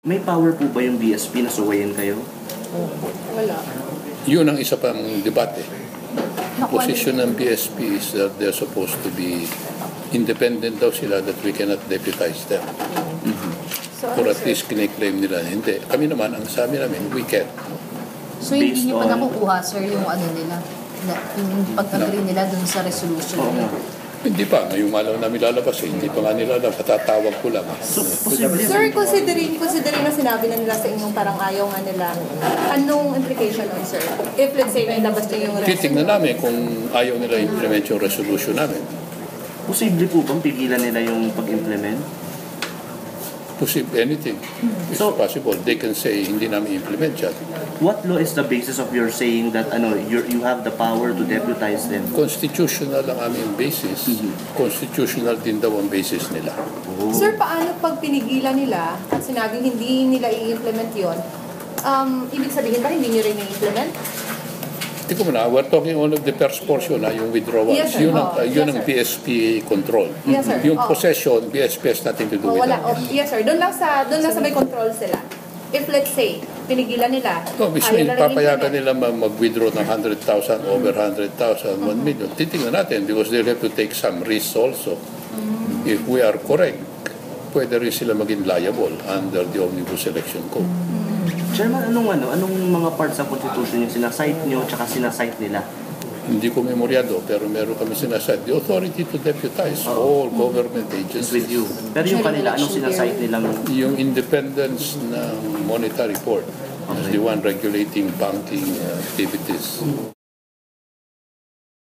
May power po ba yung BSP na suwayin kayo? Wala. Yun ang isa pang debate. Position ng BSP is that they're supposed to be independent daw sila, that we cannot deputize them. So, Or at least kiniklaim nila, hindi. Kami naman, ang sabi namin, we can. So hindi Based niyo pa on- nakukuha, sir, yung ano nila, yung pag-agree nila dun sa resolution. Oo nga. Hindi pa, ngayong malaw namin lalabas hindi pa nga nila alam, katatawag ko lang. So, posible. sir, considering na sinabi na nila sa inyong parang ayaw nga nila, anong implication nun, sir? If let's say nailabas niyo yung Titignan namin kung ayaw nila implement yung resolution namin. Posible po bang pigilan nila yung pag-implement? Possible, anything is So- possible. They can say, hindi namin implement yan. What law is the basis of your saying that you have the power to deputize them? Constitutional ang aming basis. Constitutional din daw ang basis nila. Sir, paano pag pinigilan nila at sinabing hindi nila i-implement yun, ibig sabihin ba hindi nyo rin i-implement? Hindi ko muna, we're talking only of the first portion, yung withdrawal. Yes, sir. Yun ang, Oh, yun yes, ang sir. PSP control. Yes, sir. Yung Oh. possession, PSP has nothing to do with Wala. that. Yes, sir. Doon lang sa may control sila. If let's say, pinigilan nila, No, mismo, ayaw na rin papayagan i-implement. nila mag-withdraw ng 100,000, over 100,000, 1 million. Titingnan natin because they'll have to take some risks also. If we are correct, pwede rin sila maging liable under the Omnibus Election Code. Chairman, anong mga parts sa Constitution yung sinasite nyo tsaka sinasite nila? Hindi ko memoryado, pero meron kami sinasad. The authority to deputize all government Is agencies. with you. Pero yung kanila, anong sinasite nilang... Yung independence ng monetary board is the one regulating banking activities.